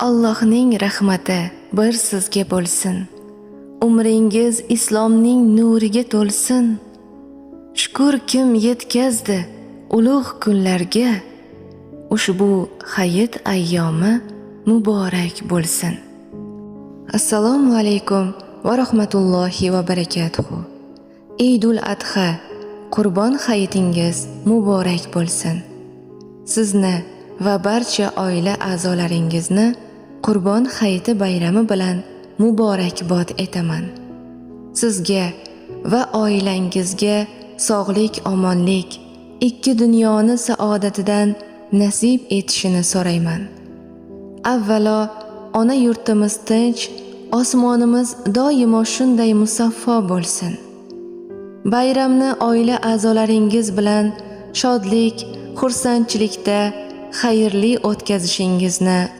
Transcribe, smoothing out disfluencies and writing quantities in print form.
Allohning rahmati bir sizga bo'lsin. Umringiz islomning nuriga to'lsin. Shukr kim yetkazdi ulug' kunlarga. Ushbu hayit ayyomi muborak bo'lsin. Assalomu alaykum va rahmatullohi va barakatuh. Eidul Adha, Qurbon hayitingiz muborak bo'lsin. Sizni va barcha oila a'zolaringizni Qurbon hayiti bayrami bilan muborakbod etaman. Sizga va oilangizga sog'lik, omonlik, ikki dunyoni saodatidan nasib etishini so'rayman. Avvalo, ona yurtimiz tinch, osmonimiz doimo shunday musaffo bo'lsin. Bayramni oila a'zolaringiz bilan shodlik, xursandchilikda xayrli o'tkazishingizni